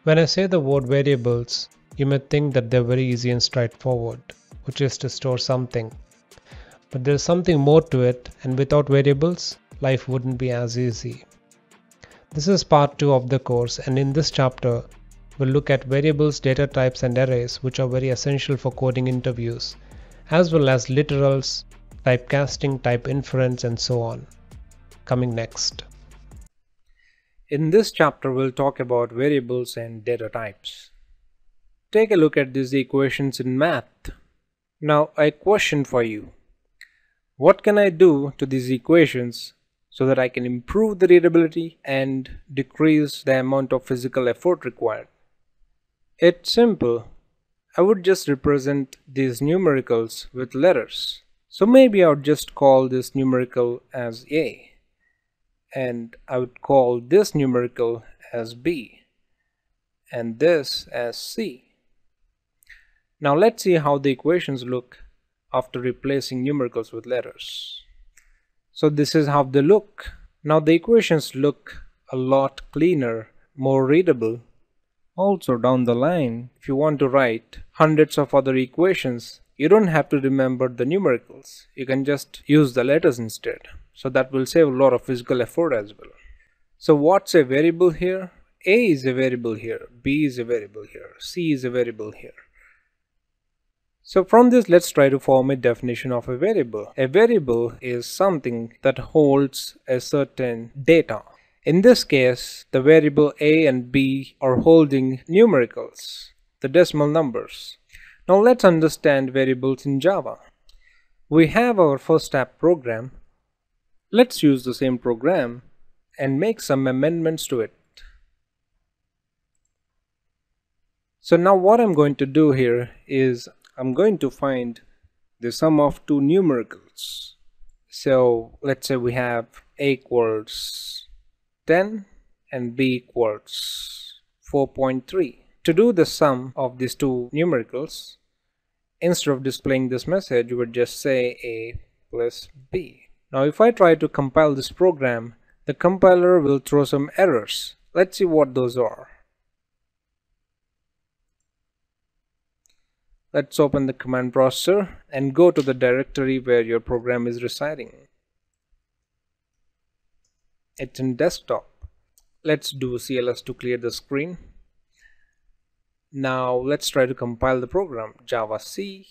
When I say the word variables, you may think that they're very easy and straightforward, which is to store something. But there's something more to it, and without variables, life wouldn't be as easy. This is part 2 of the course, and in this chapter, we'll look at variables, data types, and arrays, which are very essential for coding interviews, as well as literals, typecasting, type inference, and so on. Coming next. In this chapter, we'll talk about variables and data types. Take a look at these equations in math. Now, a question for you. What can I do to these equations so that I can improve the readability and decrease the amount of physical effort required? It's simple. I would just represent these numericals with letters. So maybe I would just call this numerical as A, and I would call this numerical as B, and this as C. Now let's see how the equations look after replacing numericals with letters. So this is how they look. Now the equations look a lot cleaner, more readable. Also down the line, if you want to write hundreds of other equations, you don't have to remember the numericals. You can just use the letters instead. So that will save a lot of physical effort as well. So what's a variable here? A is a variable here, B is a variable here, C is a variable here. So from this, let's try to form a definition of a variable. A variable is something that holds a certain data. In this case, the variable A and B are holding numericals, the decimal numbers. Now let's understand variables in Java. We have our first app program. Let's use the same program and make some amendments to it. So now what I'm going to do here is I'm going to find the sum of two numericals. So let's say we have A equals 10 and B equals 4.3. To do the sum of these two numericals, instead of displaying this message, you would just say A plus B. Now if I try to compile this program, the compiler will throw some errors. Let's see what those are. Let's open the command processor and go to the directory where your program is residing. It's in desktop. Let's do CLS to clear the screen. Now let's try to compile the program. Java C,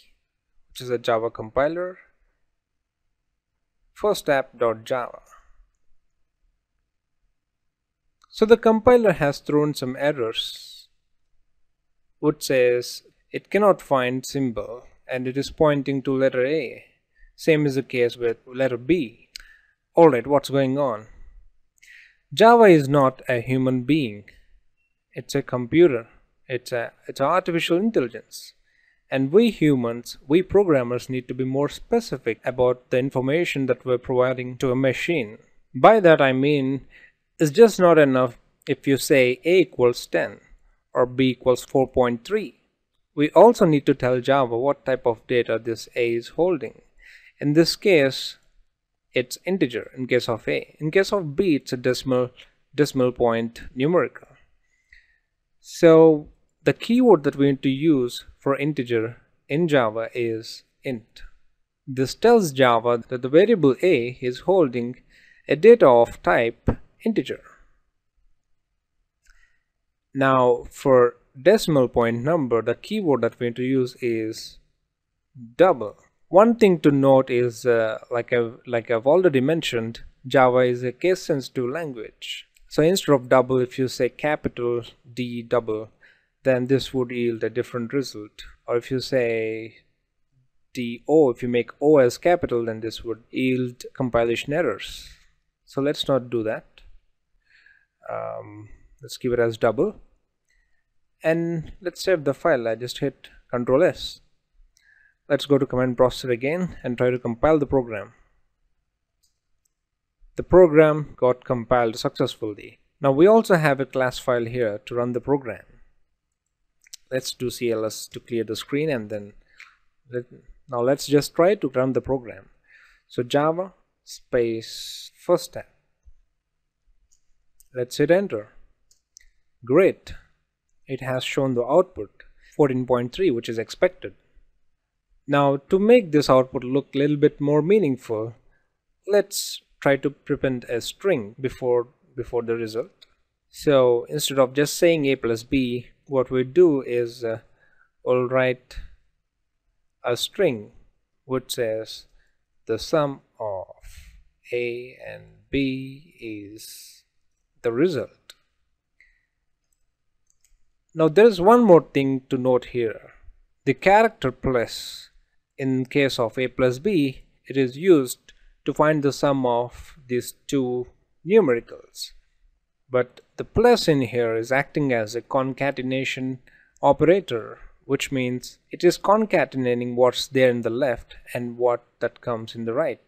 which is a Java compiler. firstapp.java. So the compiler has thrown some errors, which says it cannot find symbol and it is pointing to letter A. Same is the case with letter B. Alright, what's going on? Java is not a human being. It's a computer. It's artificial intelligence. And we humans, we programmers need to be more specific about the information that we're providing to a machine. By that I mean, it's just not enough if you say A equals 10 or B equals 4.3. We also need to tell Java what type of data this A is holding. In this case, it's integer in case of A. In case of B, it's a decimal point numerical. So the keyword that we need to use for integer in Java is int. This tells Java that the variable A is holding a data of type integer. Now for decimal point number, the keyword that we need to use is double. One thing to note is like I've already mentioned, Java is a case sensitive language. So instead of double, if you say capital D double, then this would yield a different result. Or if you say DO, if you make O as capital, then this would yield compilation errors. So let's not do that. Let's keep it as double. And let's save the file. I just hit Ctrl S. Let's go to command processor again and try to compile the program. The program got compiled successfully. Now we also have a class file here to run the program. Let's do CLS to clear the screen, and then now let's just try to run the program. So Java space first tab. Let's hit enter. Great. it has shown the output 14.3, which is expected. Now, to make this output look a little bit more meaningful, let's try to prepend a string before the result. So instead of just saying a plus b, what we do is we'll write a string which says the sum of a and b is the result. Now there is one more thing to note here. The character plus, in case of a plus b, it is used to find the sum of these two numericals. But the plus in here is acting as a concatenation operator, which means it is concatenating what's there in the left and what that comes in the right.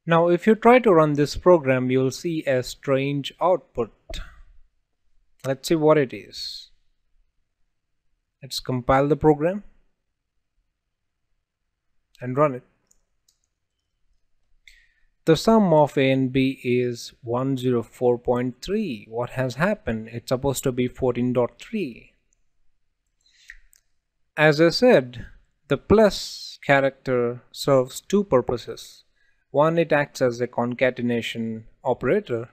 Now if you try to run this program, you'll see a strange output. Let's see what it is. Let's compile the program and run it. The sum of a and b is 104.3. What has happened? It's supposed to be 14.3. As I said, the plus character serves two purposes. One, it acts as a concatenation operator.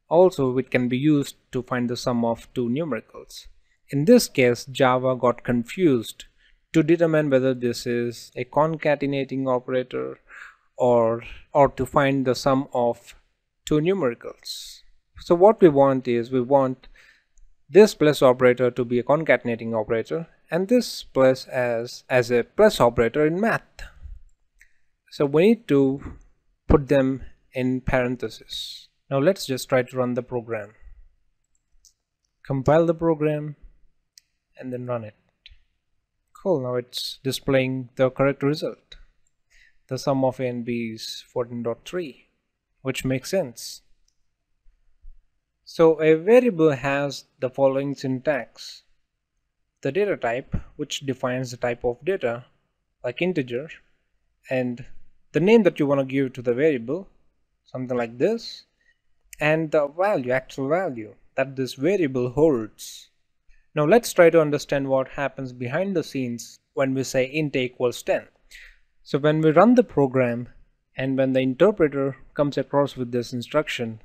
Also, it can be used to find the sum of two numericals. In this case, Java got confused to determine whether this is a concatenating operator or to find the sum of two numericals. So what we want is, we want this plus operator to be a concatenating operator and this plus as a plus operator in math. So we need to put them in parentheses. Now let's just try to run the program. Compile the program and then run it. Cool, now it's displaying the correct result. The sum of a and b is 14.3, which makes sense. So a variable has the following syntax. The data type, which defines the type of data, like integer, and the name that you want to give to the variable, something like this, and the value, actual value, that this variable holds. Now let's try to understand what happens behind the scenes when we say int a equals 10. So when we run the program and when the interpreter comes across with this instruction,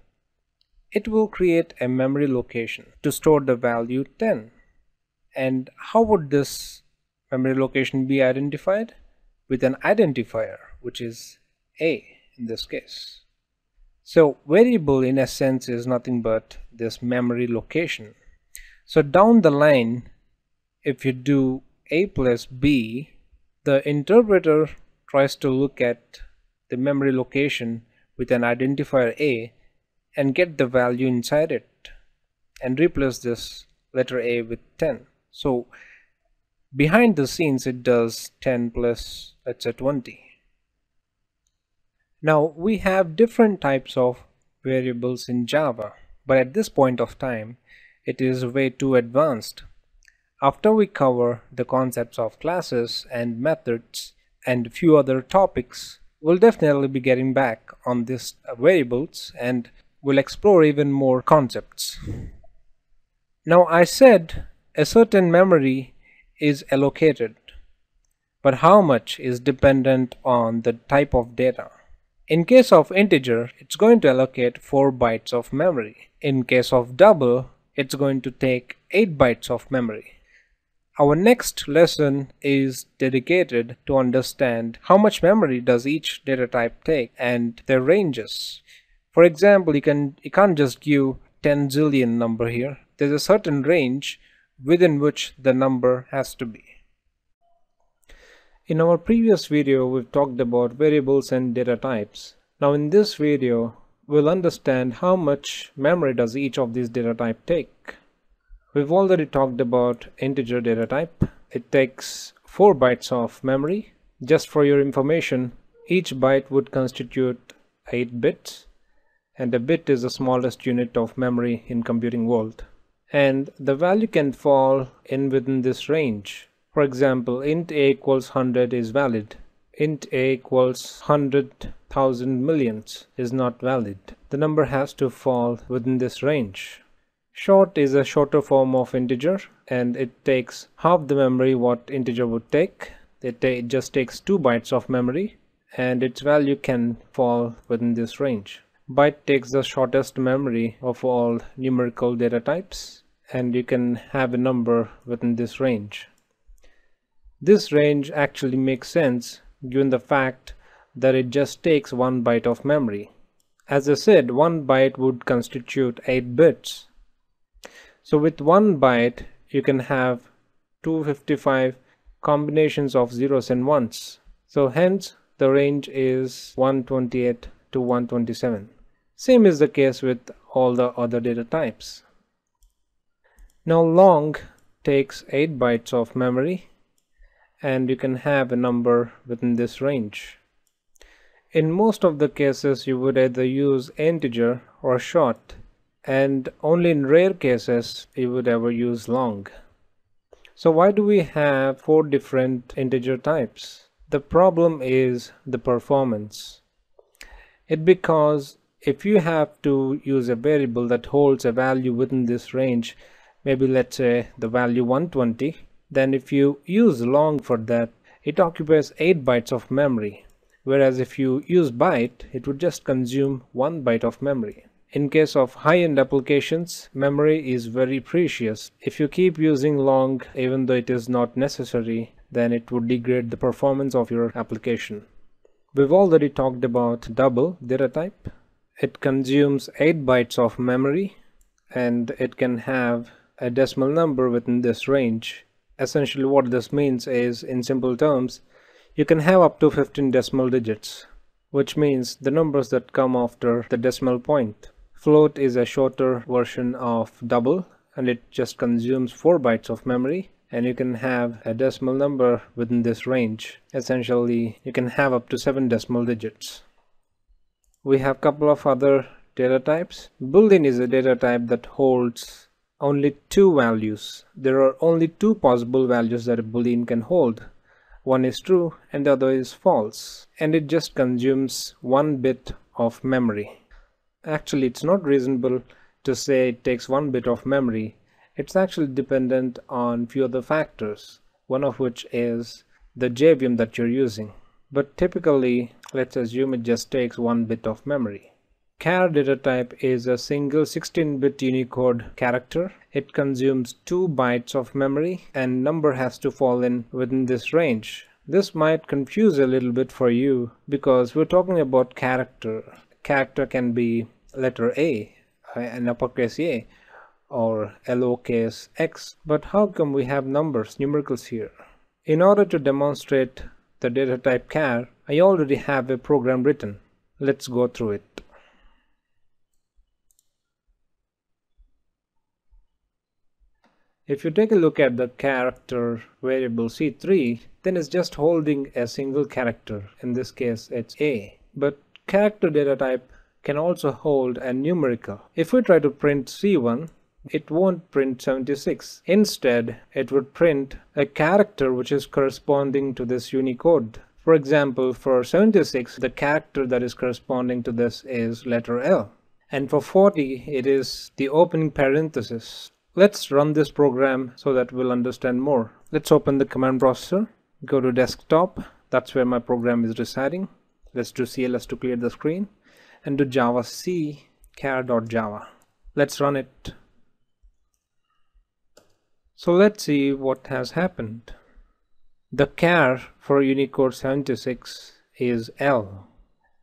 it will create a memory location to store the value 10. And how would this memory location be identified? With an identifier, which is a in this case. So variable in essence is nothing but this memory location. So down the line, if you do a plus b, the interpreter tries to look at the memory location with an identifier a and get the value inside it and replace this letter a with 10. So behind the scenes it does 10 plus, let's say, 20. Now we have different types of variables in Java, but at this point of time it is way too advanced. After we cover the concepts of classes and methods and a few other topics, we'll definitely be getting back on these variables and we'll explore even more concepts. Now I said a certain memory is allocated, but how much is dependent on the type of data. In case of integer, it's going to allocate 4 bytes of memory. In case of double, it's going to take 8 bytes of memory. Our next lesson is dedicated to understand how much memory does each data type take and their ranges. For example, you can't just give 10 zillion number here. There's a certain range within which the number has to be. In our previous video, we've talked about variables and data types. Now in this video, we'll understand how much memory does each of these data type take. We've already talked about integer data type. It takes 4 bytes of memory. Just for your information, each byte would constitute 8 bits, and a bit is the smallest unit of memory in computing world. And the value can fall in within this range. For example, int a equals 100 is valid. Int a equals 100,000 millions is not valid. The number has to fall within this range. Short is a shorter form of integer, and it takes half the memory what integer would take. It just takes 2 bytes of memory, and its value can fall within this range. Byte takes the shortest memory of all numerical data types, and you can have a number within this range. This range actually makes sense given the fact that it just takes 1 byte of memory. As I said, 1 byte would constitute 8 bits. So with 1 byte, you can have 255 combinations of zeros and ones. So hence, the range is 128 to 127. Same is the case with all the other data types. Now long takes 8 bytes of memory, and you can have a number within this range. In most of the cases, you would either use integer or short, and only in rare cases you would ever use long. So why do we have 4 different integer types? The problem is the performance. It's because if you have to use a variable that holds a value within this range, maybe let's say the value 120, then if you use long for that, it occupies 8 bytes of memory, whereas if you use byte, it would just consume 1 byte of memory. In case of high-end applications, memory is very precious. If you keep using long even though it is not necessary, then it would degrade the performance of your application. We've already talked about double data type. It consumes 8 bytes of memory, and it can have a decimal number within this range. Essentially what this means is, in simple terms, you can have up to 15 decimal digits, which means the numbers that come after the decimal point. Float is a shorter version of double, and it just consumes 4 bytes of memory, and you can have a decimal number within this range. Essentially, you can have up to 7 decimal digits. We have a couple of other data types. Boolean is a data type that holds only 2 values. There are only 2 possible values that a Boolean can hold. One is true and the other is false, and it just consumes 1 bit of memory. Actually, it's not reasonable to say it takes 1 bit of memory. It's actually dependent on few other factors, one of which is the JVM that you're using. But typically, let's assume it just takes 1 bit of memory. Char data type is a single 16-bit Unicode character. It consumes 2 bytes of memory, and number has to fall in within this range. This might confuse a little bit for you because we're talking about character. Character can be letter A, an uppercase A, or lowercase x. But how come we have numbers, numericals here? In order to demonstrate the data type char, I already have a program written. Let's go through it. If you take a look at the character variable C3, then it's just holding a single character. In this case, it's A. But character data type can also hold a numerical. If we try to print C1, it won't print 76. Instead, it would print a character which is corresponding to this Unicode. For example, for 76, the character that is corresponding to this is letter L. And for 40, it is the opening parenthesis. Let's run this program so that we'll understand more. Let's open the command processor, go to desktop. That's where my program is residing. Let's do CLS to clear the screen, and do java c char.java. Let's run it. So let's see what has happened. The char for Unicode 76 is L.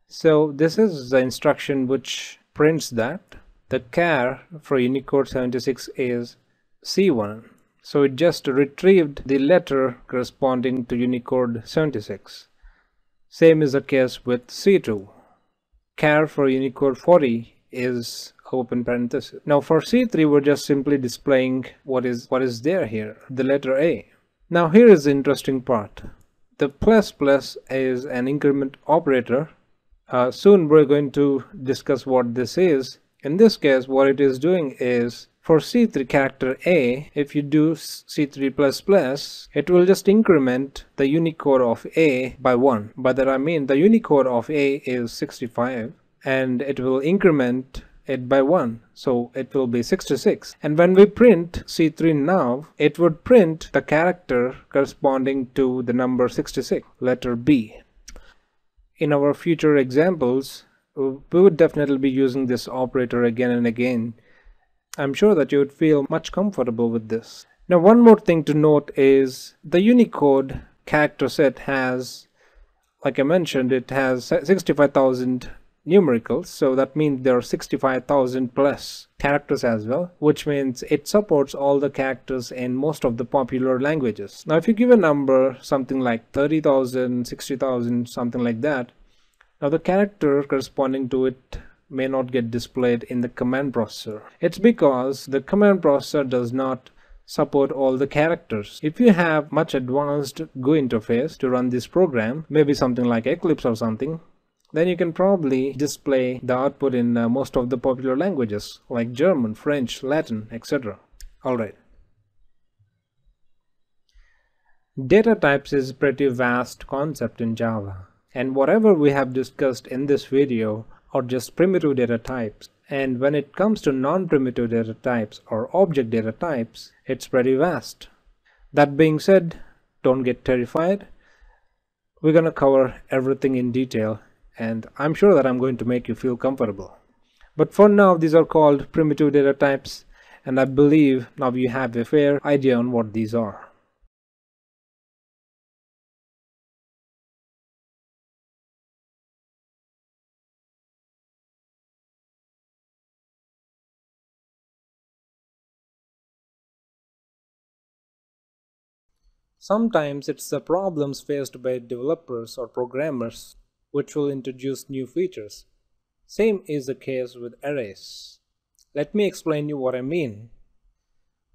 So this is the instruction which prints that. The char for Unicode 76 is C1. So it just retrieved the letter corresponding to Unicode 76. Same is the case with C2. Char for Unicode 40 is open parenthesis. Now for C3, we're just simply displaying what is there here, the letter A. Now here is the interesting part. The plus plus is an increment operator. Soon we're going to discuss what this is. In this case, what it is doing is, for C3 character A, if you do C3 plus plus, it will just increment the Unicode of A by 1. By that I mean the Unicode of A is 65, and it will increment it by 1, so it will be 66. And when we print C3 now, it would print the character corresponding to the number 66, letter B. In our future examples, we would definitely be using this operator again and again. I'm sure that you would feel much comfortable with this. Now, one more thing to note is the Unicode character set has, like I mentioned, it has 65,000 numericals, so that means there are 65,000 plus characters as well, which means it supports all the characters in most of the popular languages. Now if you give a number something like 30,000, 60,000, something like that, now the character corresponding to it may not get displayed in the command processor. It's because the command processor does not support all the characters. If you have much advanced GUI interface to run this program, maybe something like Eclipse or something, then you can probably display the output in most of the popular languages like German, French, Latin, etc. Alright. Data types is a pretty vast concept in Java, and whatever we have discussed in this video are just primitive data types. And when it comes to non-primitive data types or object data types, it's pretty vast. That being said, don't get terrified. We're gonna cover everything in detail, and I'm sure that I'm going to make you feel comfortable. But for now, these are called primitive data types, and I believe now you have a fair idea on what these are. Sometimes it's the problems faced by developers or programmers which will introduce new features. Same is the case with arrays. Let me explain you what I mean.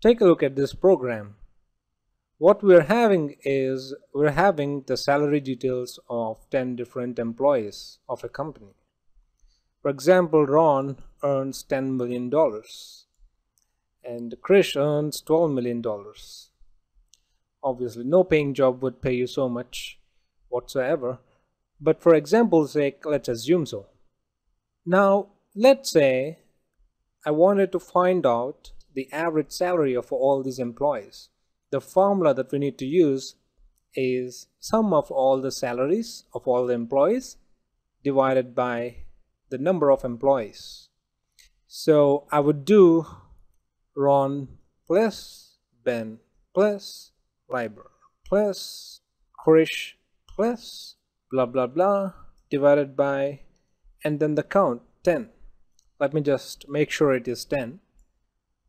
Take a look at this program. What we're having is the salary details of 10 different employees of a company. For example, Ron earns $10 million and Krish earns $12 million. Obviously, no paying job would pay you so much whatsoever, but for example's sake, let's assume so. Now, let's say I wanted to find out the average salary of all these employees. The formula that we need to use is sum of all the salaries of all the employees divided by the number of employees. So I would do Ron plus Ben plus Liber plus Krish plus blah blah blah divided by, and then the count 10. Let me just make sure it is 10.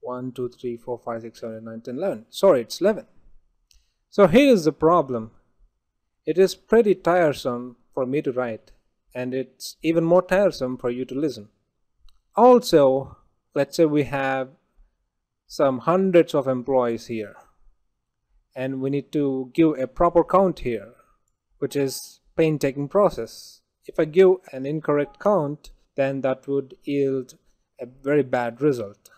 1, 2, 3, 4, 5, 6, 7, 8, 9, 10, 11. Sorry, it's 11. So here is the problem. It is pretty tiresome for me to write, and it's even more tiresome for you to listen. Also, let's say we have some hundreds of employees here, and we need to give a proper count here, which is painstaking process. If I give an incorrect count, then that would yield a very bad result.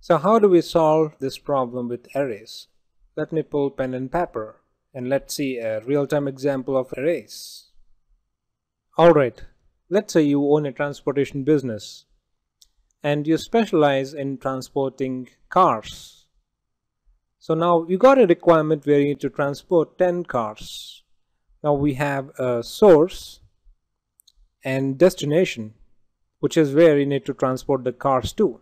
So how do we solve this problem with arrays? Let me pull pen and paper and let's see a real-time example of arrays. Alright, let's say you own a transportation business and you specialize in transporting cars. So now you got a requirement where you need to transport 10 cars. Now we have a source and destination, which is where you need to transport the cars to.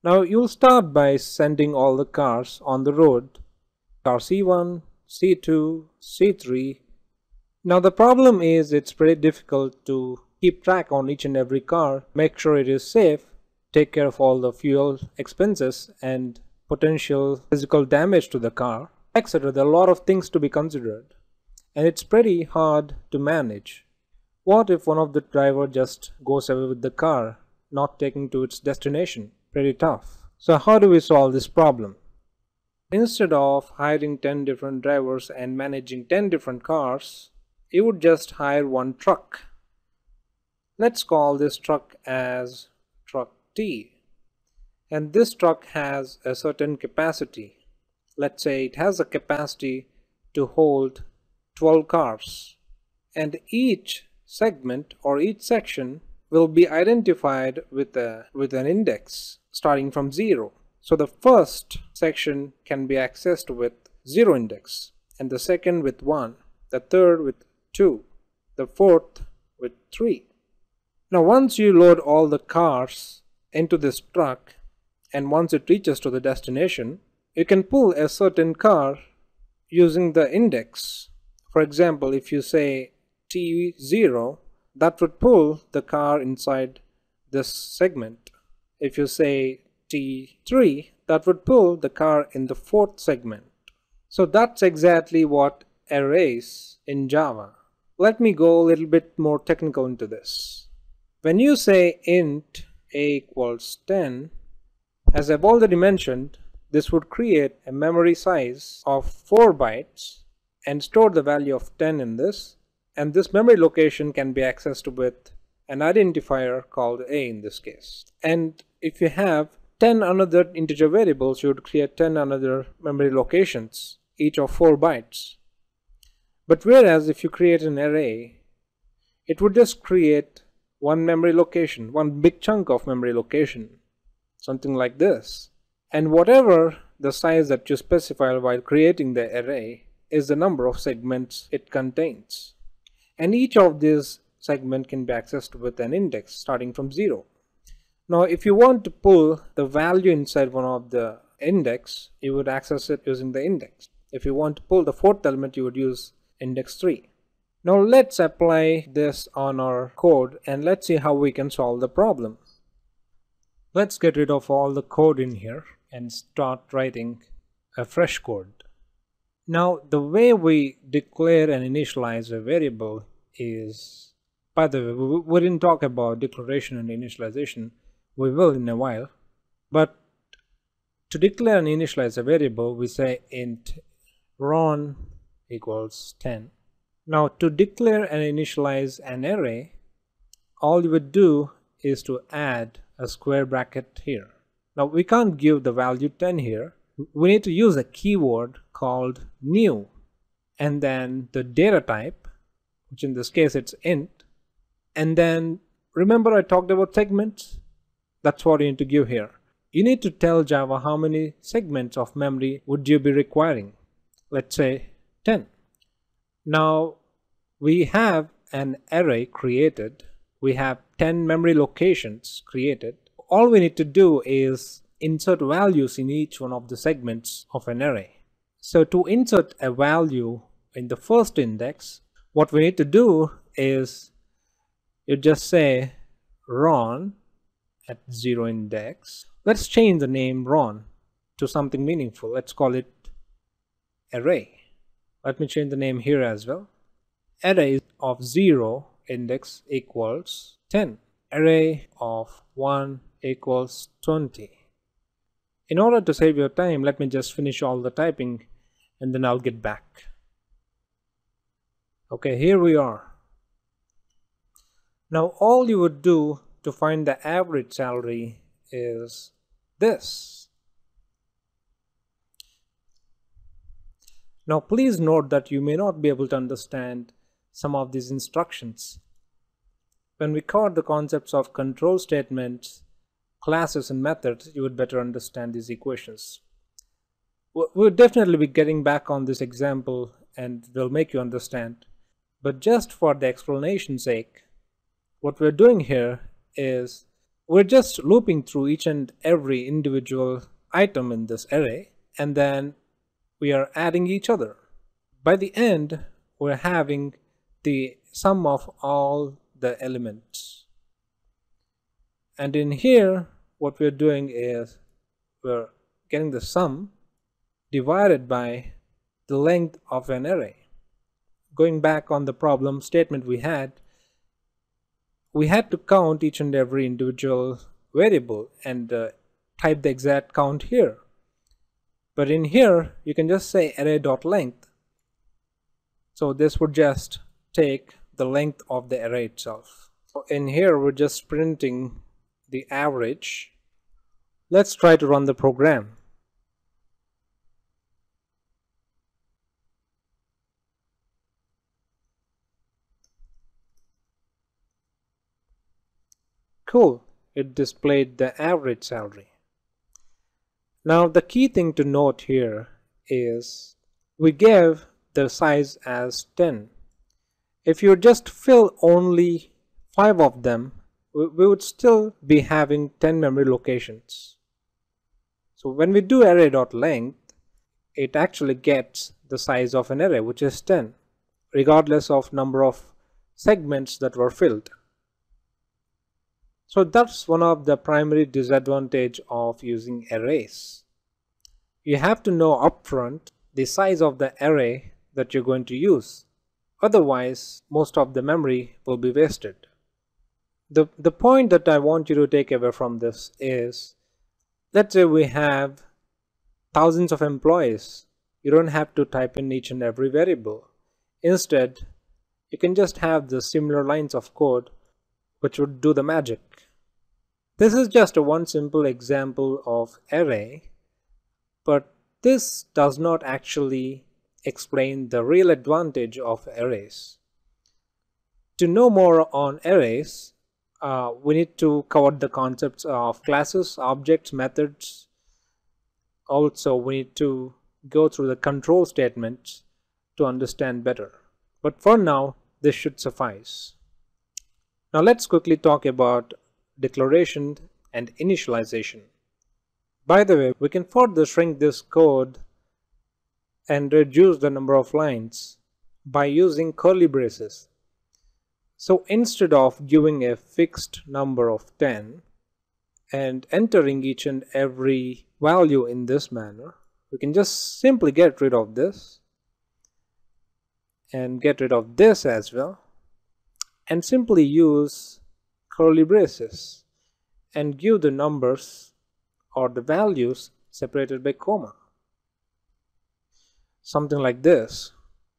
Now you'll start by sending all the cars on the road, car C1, C2, C3. Now the problem is it's pretty difficult to keep track on each and every car, make sure it is safe, take care of all the fuel expenses and potential physical damage to the car, etc. There are a lot of things to be considered, and it's pretty hard to manage. What if one of the driver just goes away with the car, not taking to its destination? Pretty tough. So how do we solve this problem? Instead of hiring 10 different drivers and managing 10 different cars, you would just hire one truck. Let's call this truck as truck T. And this truck has a certain capacity. Let's say it has a capacity to hold 12 cars. And each segment or each section will be identified with an index starting from 0. So the first section can be accessed with 0 index, and the second with 1, the third with 2, the fourth with 3. Now once you load all the cars into this truck, and once it reaches to the destination, you can pull a certain car using the index. For example, if you say T0, that would pull the car inside this segment. If you say T3, that would pull the car in the fourth segment. So that's exactly what arrays in Java. Let me go a little bit more technical into this. When you say int a equals 10, as I've already mentioned, this would create a memory size of 4 bytes and store the value of 10 in this, and this memory location can be accessed with an identifier called a in this case. And if you have 10 another integer variables, you would create 10 another memory locations, each of 4 bytes. But whereas if you create an array, it would just create one memory location, one big chunk of memory location, something like this. And whatever the size that you specify while creating the array is the number of segments it contains. And each of these segments can be accessed with an index starting from 0. Now if you want to pull the value inside one of the index, you would access it using the index. If you want to pull the fourth element, you would use index 3. Now let's apply this on our code and let's see how we can solve the problem. Let's get rid of all the code in here and start writing a fresh code. Now the way we declare and initialize a variable is, by the way, we didn't talk about declaration and initialization. We will in a while. But to declare and initialize a variable, we say int ron equals 10. Now to declare and initialize an array, all you would do is to add a square bracket here. Now we can't give the value 10 here. We need to use a keyword called new, and then the data type, which in this case it's int, and then remember I talked about segments? That's what you need to give here. You need to tell Java how many segments of memory would you be requiring. Let's say 10. Now we have an array created. We have 10 memory locations created. All we need to do is insert values in each one of the segments of an array. So to insert a value in the first index, what we need to do is you just say ron at 0 index. Let's change the name ron to something meaningful. Let's call it array. Let me change the name here as well. Array of 0 index equals 10. Array of 1 equals 20. In order to save your time, let me just finish all the typing and then I'll get back. Okay, here we are. Now all you would do to find the average salary is this. Now please note that you may not be able to understand some of these instructions. When we cover the concepts of control statements, classes and methods, you would better understand these equations. We'll definitely be getting back on this example and we'll make you understand. But just for the explanation's sake, what we're doing here is we're just looping through each and every individual item in this array, and then we are adding each other. By the end, we're having the sum of all the elements. And in here, what we're doing is we're getting the sum divided by the length of an array. Going back on the problem statement we had to count each and every individual variable and type the exact count here. But in here, you can just say array.length. So this would just take the length of the array itself. So in here, we're just printing the average. Let's try to run the program. Cool, it displayed the average salary. Now the key thing to note here is we gave the size as 10. If you just fill only 5 of them, we would still be having 10 memory locations. So when we do array.length, it actually gets the size of an array, which is 10, regardless of number of segments that were filled. So that's one of the primary disadvantage of using arrays. You have to know upfront the size of the array that you're going to use. Otherwise, most of the memory will be wasted. The point that I want you to take away from this is, let's say we have thousands of employees. You don't have to type in each and every variable. Instead, you can just have the similar lines of code which would do the magic. This is just one simple example of array, but this does not actually explain the real advantage of arrays. To know more on arrays, we need to cover the concepts of classes, objects, methods. Also, we need to go through the control statements to understand better. But for now, this should suffice. Now let's quickly talk about declaration and initialization. By the way, we can further shrink this code and reduce the number of lines by using curly braces. So instead of giving a fixed number of 10 and entering each and every value in this manner, we can just simply get rid of this and get rid of this as well, and simply use curly braces and give the numbers or the values separated by comma. Something like this: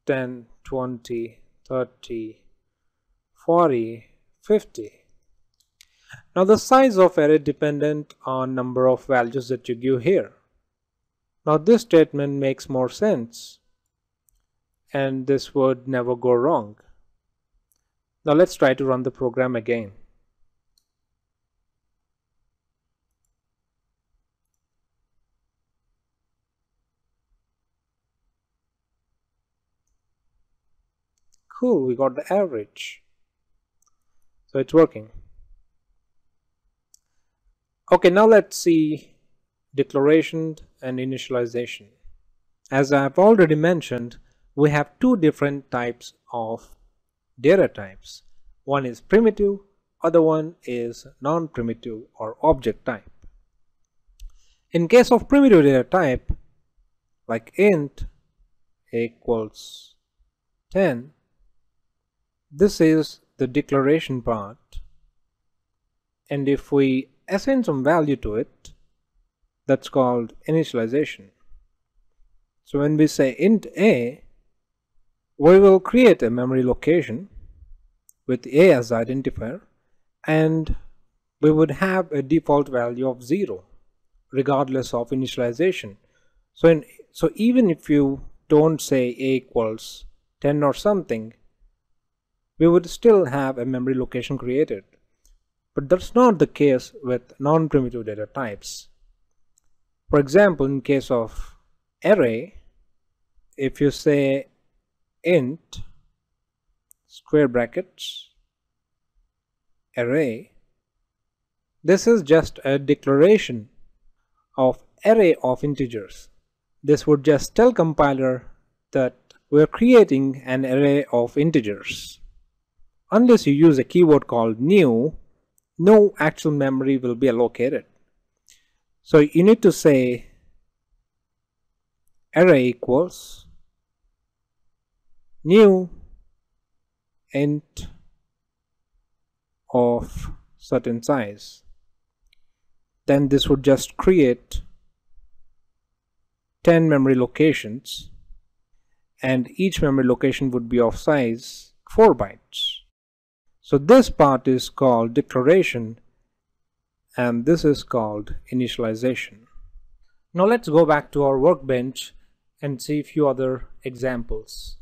10, 20, 30, 40, 50. Now the size of array dependent on number of values that you give here. Now this statement makes more sense, and this would never go wrong. Now let's try to run the program again. Cool, we got the average. So it's working. Okay, now let's see declaration and initialization. As I have already mentioned, we have two different types of data types. One is primitive, other one is non-primitive or object type. In case of primitive data type, like int equals 10, this is the declaration part, and if we assign some value to it, that's called initialization. So when we say int a, we will create a memory location with a as the identifier, and we would have a default value of 0 regardless of initialization. So even if you don't say a equals 10 or something, we would still have a memory location created. But that's not the case with non-primitive data types. For example, in case of array, if you say int square brackets array, this is just a declaration of array of integers. This would just tell compiler that we're creating an array of integers. Unless you use a keyword called new, no actual memory will be allocated. So you need to say array equals new int of certain size. Then this would just create 10 memory locations, and each memory location would be of size 4 bytes. So this part is called declaration, and this is called initialization. Now let's go back to our workbench and see a few other examples.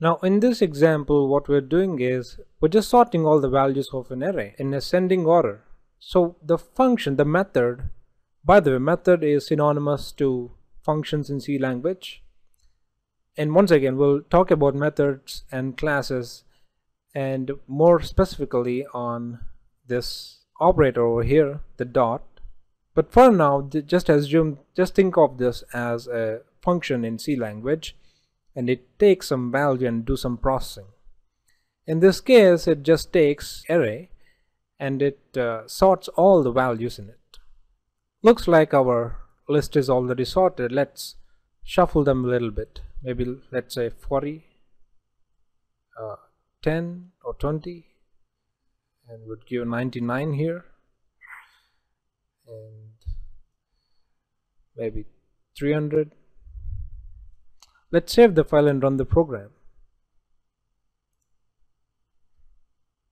Now in this example, what we're doing is we're just sorting all the values of an array in ascending order. So the function, the method, by the way, method is synonymous to functions in C language. And once again, we'll talk about methods and classes and more specifically on this operator over here, the dot. But for now, just think of this as a function in C language, and it takes some value and do some processing. In this case, it just takes array and it sorts all the values in it. Looks like our list is already sorted. Let's shuffle them a little bit. Maybe let's say 40, 10 or 20, and would give 99 here, and maybe 300. Let's save the file and run the program.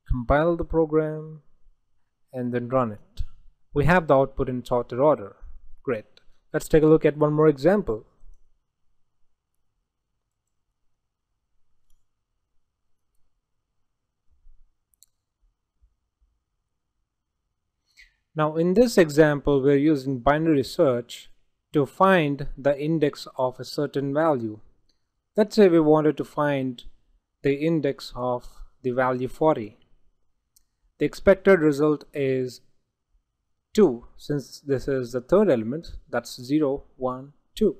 Compile the program and then run it. We have the output in sorted order. Great. Let's take a look at one more example. Now in this example, we're using binary search to find the index of a certain value. Let's say we wanted to find the index of the value 40. The expected result is 2, since this is the third element. That's 0, 1, 2.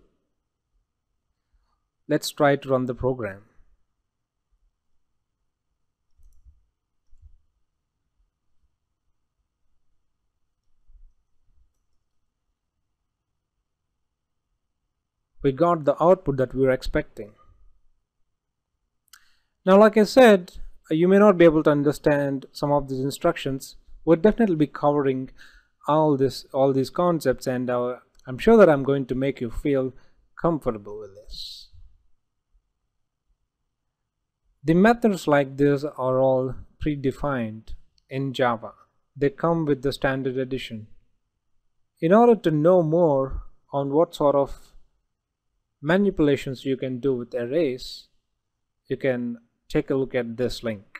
Let's try to run the program. We got the output that we were expecting. Now, like I said, you may not be able to understand some of these instructions. We'll definitely be covering all these concepts, and I'm sure that I'm going to make you feel comfortable with this. The methods like this are all predefined in Java. They come with the standard edition. In order to know more on what sort of manipulations you can do with arrays, you can take a look at this link.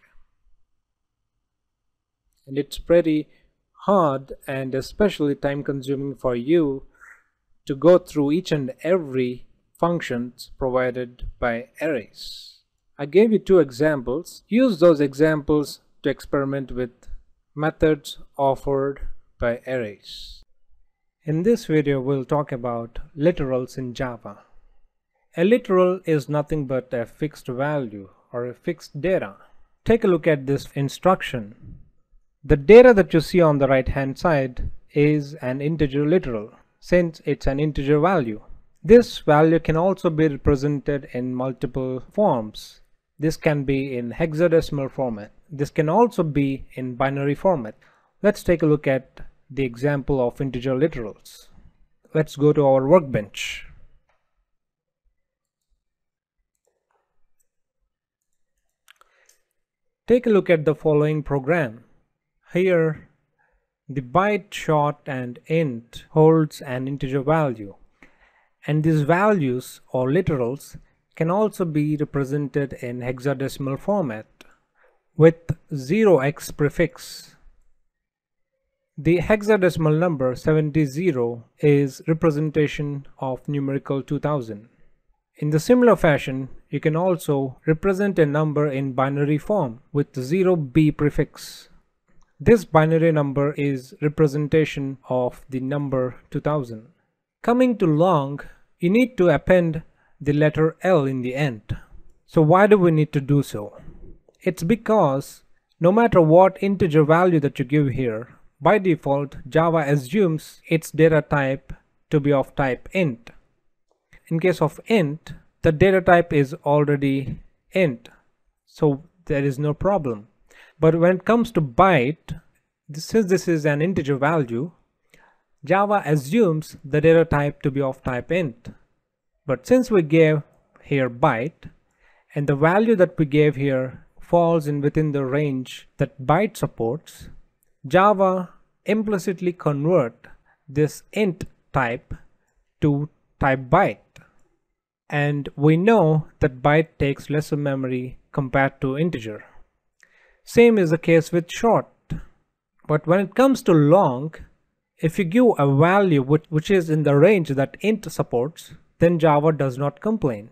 And it's pretty hard and especially time consuming for you to go through each and every functions provided by arrays. I gave you 2 examples. Use those examples to experiment with methods offered by arrays. In this video, we'll talk about literals in Java. A literal is nothing but a fixed value or a fixed data. Take a look at this instruction. The data that you see on the right hand side is an integer literal, since it's an integer value. This value can also be represented in multiple forms. This can be in hexadecimal format. This can also be in binary format. Let's take a look at the example of integer literals. Let's go to our workbench. Take a look at the following program. Here, the byte, short, and int holds an integer value, and these values or literals can also be represented in hexadecimal format with 0x prefix. The hexadecimal number 70 is representation of numerical 2000. In the similar fashion, you can also represent a number in binary form with 0b prefix. This binary number is representation of the number 2000. Coming to long, you need to append the letter L in the end. So why do we need to do so? It's because no matter what integer value that you give here, by default Java assumes its data type to be of type int. In case of int, the data type is already int, so there is no problem. But when it comes to byte, since this is an integer value, Java assumes the data type to be of type int. But since we gave here byte, and the value that we gave here falls within the range that byte supports, Java implicitly convert this int type to type byte. And we know that byte takes lesser memory compared to integer. Same is the case with short. But when it comes to long, if you give a value which is in the range that int supports, then Java does not complain.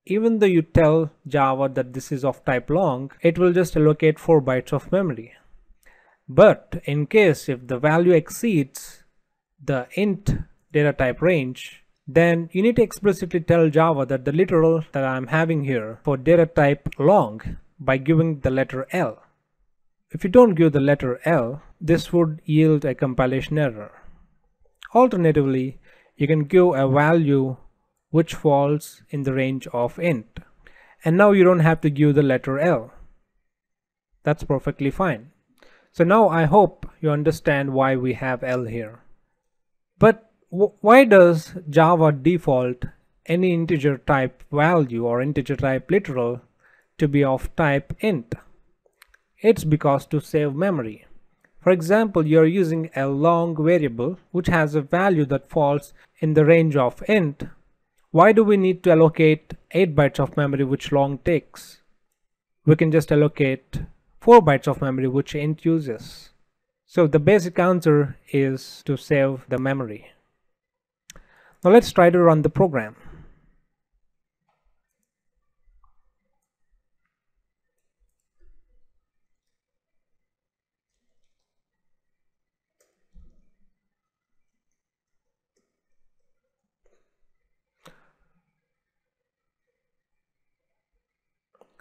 Even though you tell Java that this is of type long, it will just allocate 4 bytes of memory. But in case if the value exceeds the int data type range, then you need to explicitly tell Java that the literal that I'm having here for data type long by giving the letter L. If you don't give the letter L, this would yield a compilation error. Alternatively, you can give a value which falls in the range of int. And now you don't have to give the letter L. That's perfectly fine. So now I hope you understand why we have L here. But why does Java default any integer type value or integer type literal to be of type int? It's because to save memory. For example, you're using a long variable which has a value that falls in the range of int. Why do we need to allocate 8 bytes of memory which long takes? We can just allocate 4 bytes of memory which int uses. So the basic answer is to save the memory. Now let's try to run the program.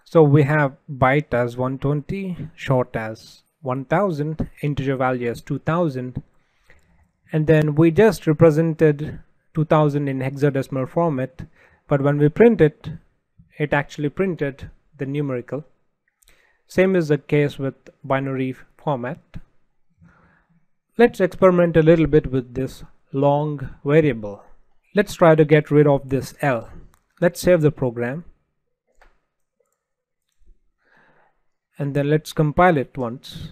So we have byte as 120, short as 1000, integer value as 2000, and then we just represented 2000 in hexadecimal format, but when we print it, it actually printed the numerical. Same is the case with binary format. Let's experiment a little bit with this long variable. Let's try to get rid of this L. Let's save the program. And then let's compile it once.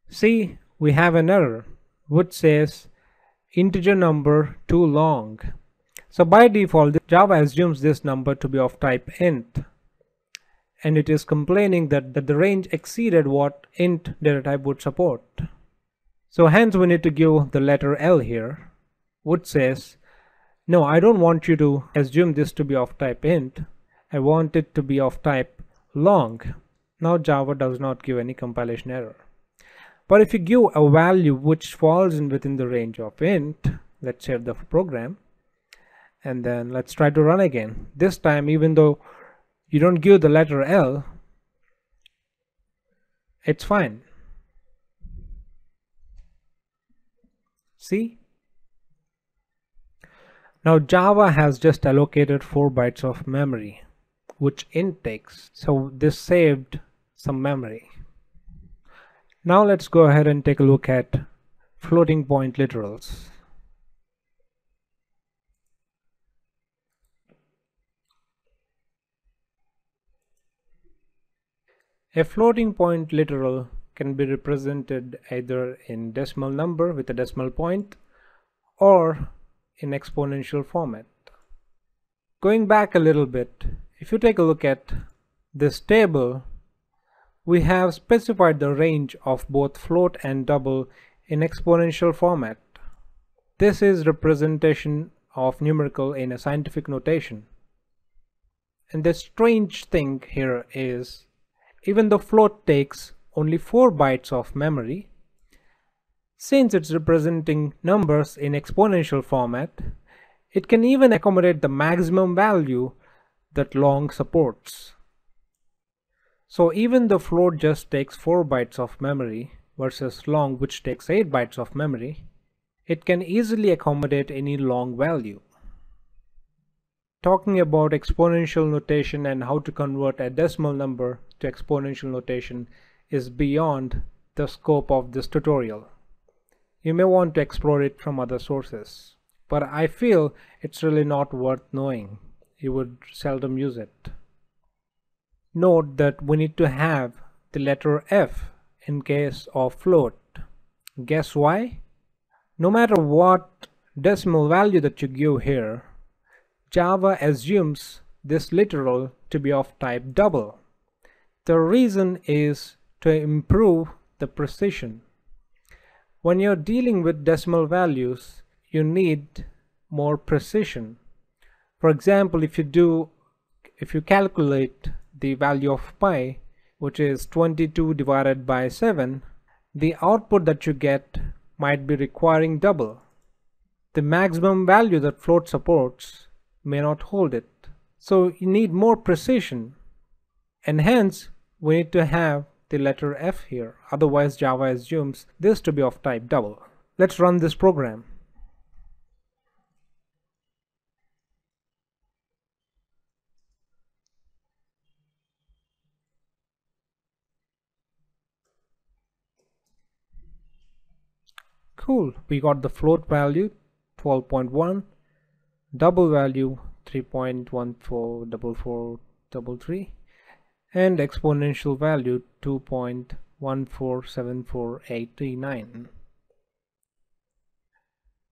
See, we have an error which says integer number too long. So by default, Java assumes this number to be of type int, and it is complaining that the range exceeded what int data type would support. So hence we need to give the letter L here, which says, no, I don't want you to assume this to be of type int. I want it to be of type long. Now Java does not give any compilation error. But if you give a value which falls within the range of int, let's save the program, and then let's try to run again. This time, even though you don't give the letter L, it's fine. See? Now Java has just allocated 4 bytes of memory, which int takes. So this saved some memory. Now let's go ahead and take a look at floating point literals. A floating point literal can be represented either in decimal number with a decimal point or in exponential format. Going back a little bit, if you take a look at this table, we have specified the range of both float and double in exponential format. This is representation of numerical in a scientific notation. And the strange thing here is, even though float takes only 4 bytes of memory, since it's representing numbers in exponential format, it can even accommodate the maximum value that long supports. So even the float just takes 4 bytes of memory versus long, which takes 8 bytes of memory, it can easily accommodate any long value. Talking about exponential notation and how to convert a decimal number to exponential notation is beyond the scope of this tutorial. You may want to explore it from other sources, but I feel it's really not worth knowing. You would seldom use it. Note that we need to have the letter F in case of float. Guess why? No matter what decimal value that you give here, Java assumes this literal to be of type double. The reason is to improve the precision. When you're dealing with decimal values, you need more precision. For example, if you calculate the value of pi, which is 22 divided by 7, the output that you get might be requiring double. The maximum value that float supports may not hold it. So you need more precision, and hence we need to have the letter F here. Otherwise Java assumes this to be of type double. Let's run this program. Cool, we got the float value 12.1, double value 3.144433, and exponential value 2.1474839.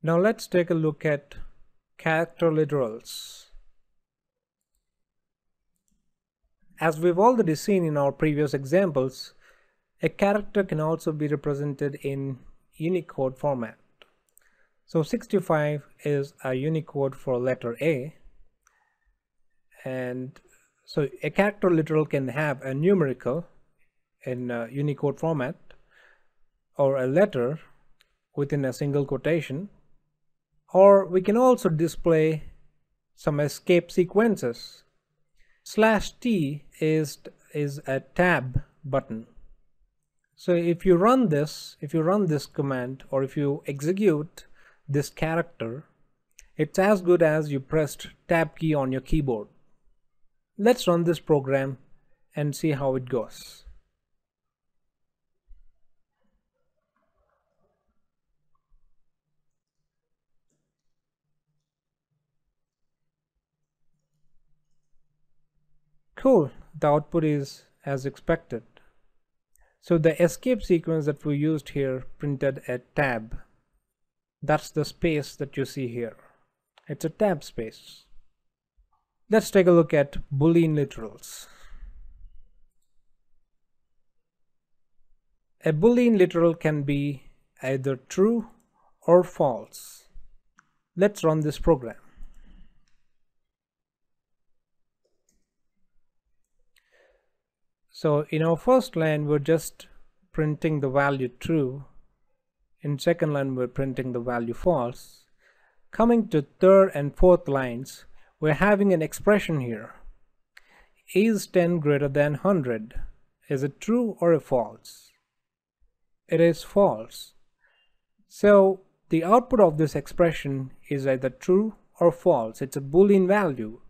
Now let's take a look at character literals. As we've already seen in our previous examples, a character can also be represented in Unicode format. So 65 is a Unicode for letter A, and so a character literal can have a numerical in Unicode format or a letter within a single quotation, or we can also display some escape sequences. /t is a tab button. So if you run this command, or if you execute this character, it's as good as you pressed tab key on your keyboard. Let's run this program and see how it goes. Cool, the output is as expected. So the escape sequence that we used here printed a tab. That's the space that you see here. It's a tab space. Let's take a look at Boolean literals. A Boolean literal can be either true or false. Let's run this program. So in our first line we're just printing the value true. In second line we're printing the value false. Coming to third and fourth lines, we're having an expression here. Is 10 greater than 100? Is it true or a false? It is false. So the output of this expression is either true or false. It's a Boolean value.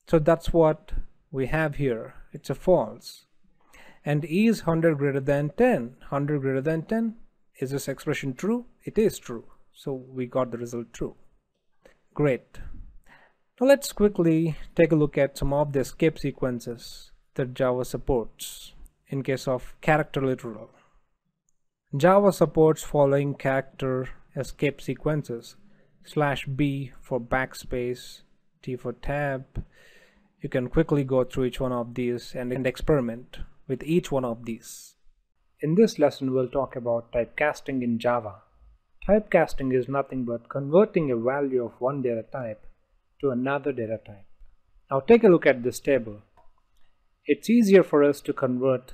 So that's what we have here. It's a false. And is 100 greater than 10? 100 greater than 10? Is this expression true? It is true. So we got the result true. Great. Now let's quickly take a look at some of the escape sequences that Java supports in case of character literal. Java supports following character escape sequences: /b for backspace, t for tab. You can quickly go through each one of these and experiment with each one of these. In this lesson we'll talk about typecasting in Java. Typecasting is nothing but converting a value of one data type to another data type. Now take a look at this table. It's easier for us to convert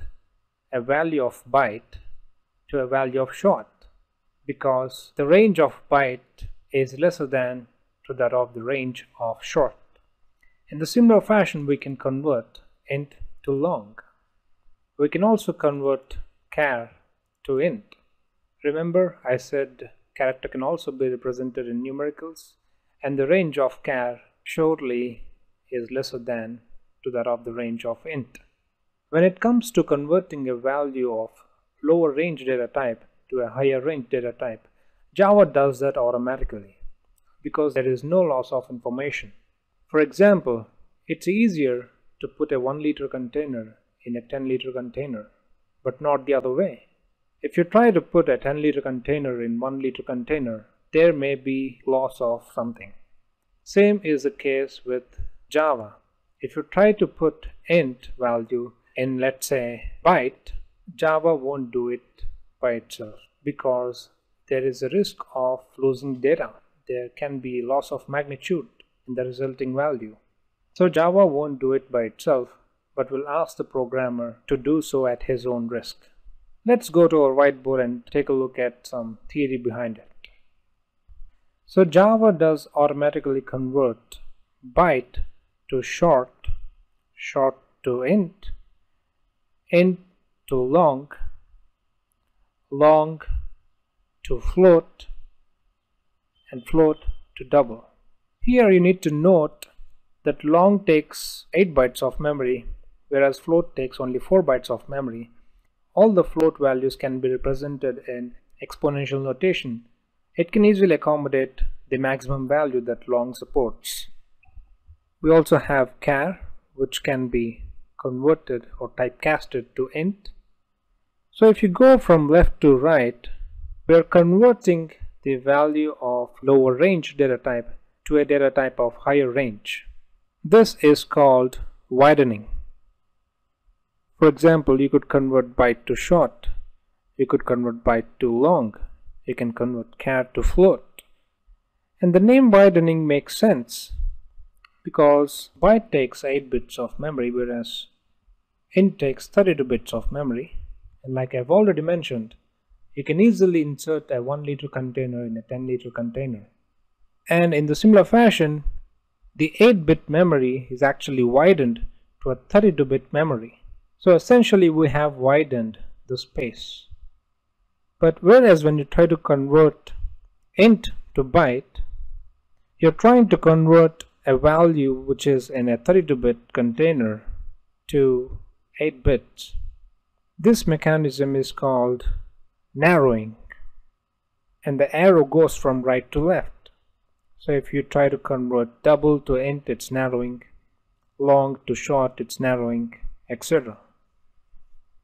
a value of byte to a value of short because the range of byte is lesser than to that of the range of short. In the similar fashion we can convert int to long. We can also convert char to int. Remember I said character can also be represented in numericals, and the range of char surely is lesser than to that of the range of int. When it comes to converting a value of lower range data type to a higher range data type, Java does that automatically because there is no loss of information. For example, it's easier to put a 1 liter container in a 10 liter container, but not the other way. If you try to put a 10 liter container in 1 liter container, there may be loss of something. Same is the case with Java. If you try to put int value in, let's say, byte, Java won't do it by itself because there is a risk of losing data. There can be loss of magnitude in the resulting value. So Java won't do it by itself, but will ask the programmer to do so at his own risk. Let's go to our whiteboard and take a look at some theory behind it. So Java does automatically convert byte to short, short to int to long, long to float, and float to double. Here you need to note that long takes 8 bytes of memory, whereas float takes only 4 bytes of memory. All the float values can be represented in exponential notation. It can easily accommodate the maximum value that long supports. We also have char, which can be converted or typecasted to int. So if you go from left to right, we are converting the value of lower range data type to a data type of higher range. This is called widening. For example, you could convert byte to short, you could convert byte to long, you can convert char to float. And the name widening makes sense because byte takes 8 bits of memory, whereas int takes 32 bits of memory. And like I've already mentioned, you can easily insert a 1 liter container in a 10 liter container. And in the similar fashion, the 8-bit memory is actually widened to a 32-bit memory. So essentially we have widened the space. But whereas when you try to convert int to byte, you're trying to convert a value which is in a 32-bit container to 8 bits. This mechanism is called narrowing, and the arrow goes from right to left. So if you try to convert double to int, it's narrowing, long to short, it's narrowing, etc.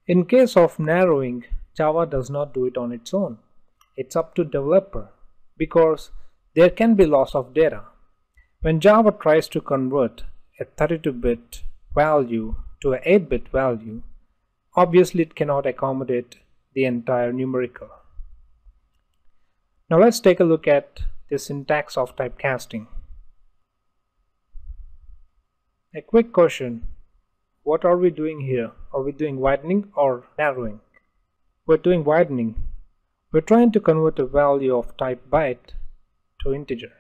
In case of narrowing, Java does not do it on its own. It's up to developer because there can be loss of data. When Java tries to convert a 32-bit value to an 8-bit value, obviously it cannot accommodate the entire numerical. Now let's take a look at the syntax of typecasting. A quick question: what are we doing here? Are we doing widening or narrowing? We're doing widening. We're trying to convert a value of type byte to integer.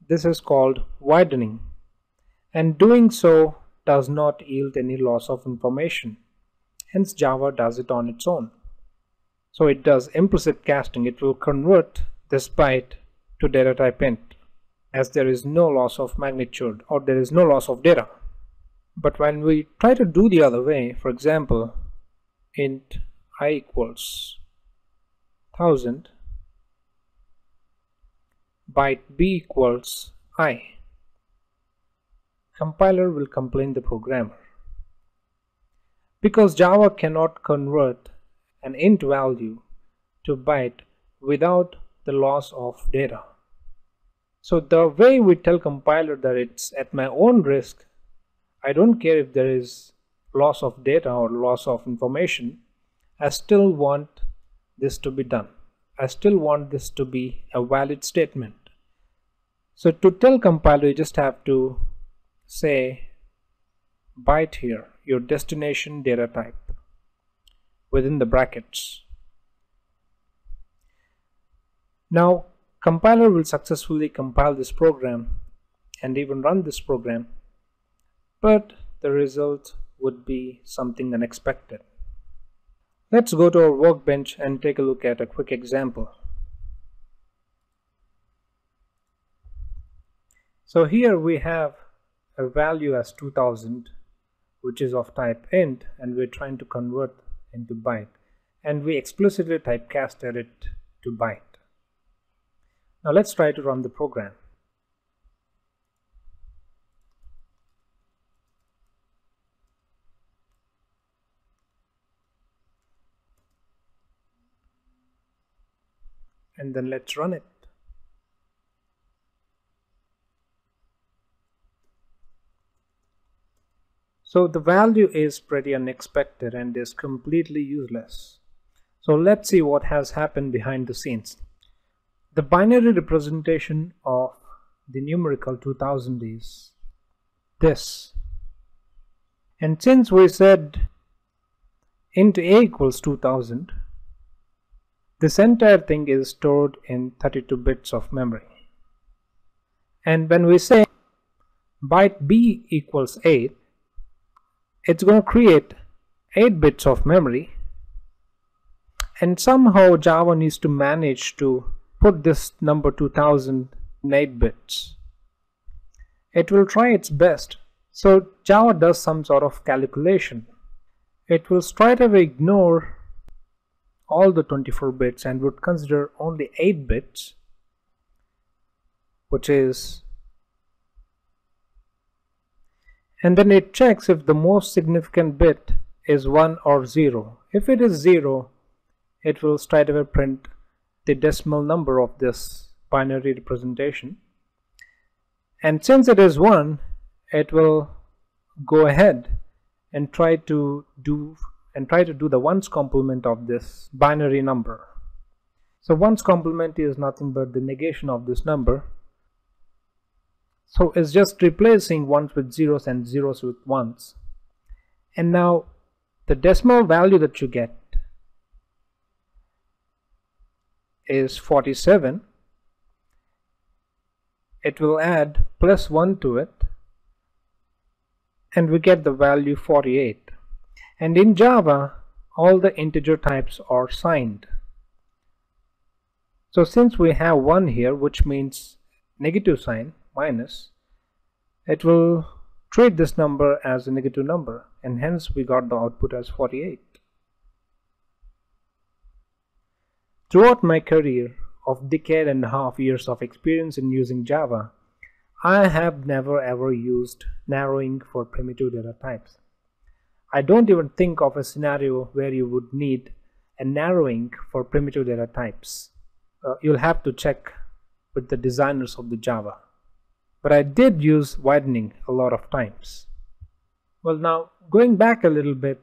This is called widening, and doing so does not yield any loss of information. Hence Java does it on its own. So it does implicit casting. It will convert this byte to data type int, as there is no loss of magnitude or there is no loss of data. But when we try to do the other way, for example, int I equals 1000, byte b equals I, compiler will complain the programmer, because Java cannot convert an int value to byte without the loss of data. So the way we tell compiler that it's at my own risk, I don't care if there is loss of data or loss of information, I still want this to be done. I still want this to be a valid statement. So to tell compiler, you just have to say byte here, your destination data type, within the brackets. Now compiler will successfully compile this program and even run this program, but the result would be something unexpected. Let's go to our workbench and take a look at a quick example. So here we have a value as 2000, which is of type int, and we're trying to convert into byte, and we explicitly typecasted it to byte. Now let's try to run the program. And then let's run it. So the value is pretty unexpected and is completely useless. So let's see what has happened behind the scenes. The binary representation of the numerical 2000 is this. And since we said int a equals 2000, this entire thing is stored in 32 bits of memory. And when we say byte b equals 8, it's going to create 8 bits of memory, and somehow Java needs to manage to put this number 2000 in 8 bits. It will try its best. So Java does some sort of calculation. It will straight away ignore all the 24 bits and would consider only 8 bits, which is, and then it checks if the most significant bit is 1 or 0. If it is 0, it will straight away print the decimal number of this binary representation. And since it is 1, it will go ahead and try to do the ones complement of this binary number. So ones complement is nothing but the negation of this number. So it's just replacing ones with zeros and zeros with ones. And now the decimal value that you get is 47. It will add plus 1 to it, and we get the value 48. And in Java, all the integer types are signed. So since we have 1 here, which means negative sign, minus, it will treat this number as a negative number, and hence we got the output as 48. Throughout my career of decade and a half years of experience in using Java, I have never ever used narrowing for primitive data types. I don't even think of a scenario where you would need a narrowing for primitive data types. You'll have to check with the designers of the Java. But I did use widening a lot of times. Well, now going back a little bit,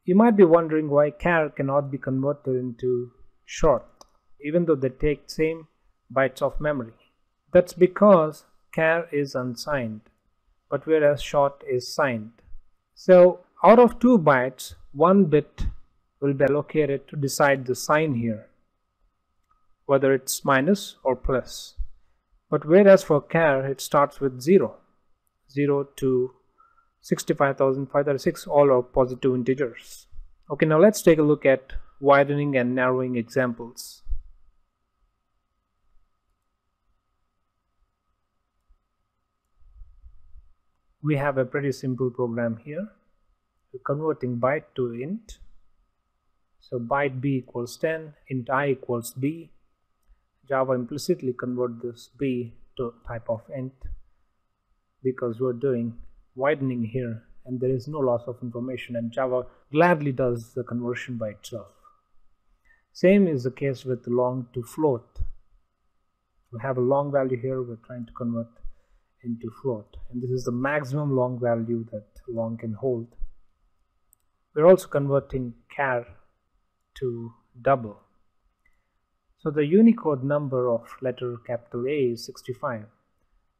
you might be wondering why char cannot be converted into short, even though they take same bytes of memory. That's because char is unsigned, but whereas short is signed. So out of 2 bytes, 1 bit will be allocated to decide the sign here, whether it's minus or plus. But whereas for char, it starts with 0. 0 to 65,536, all are positive integers. Okay, now let's take a look at widening and narrowing examples. We have a pretty simple program here. We're converting byte to int. So byte b equals 10, int I equals b. Java implicitly convert this b to type of int because we're doing widening here and there is no loss of information, and Java gladly does the conversion by itself. Same is the case with long to float. We have a long value here, we're trying to convert into float, and this is the maximum long value that long can hold. We're also converting char to double. So the Unicode number of letter capital A is 65.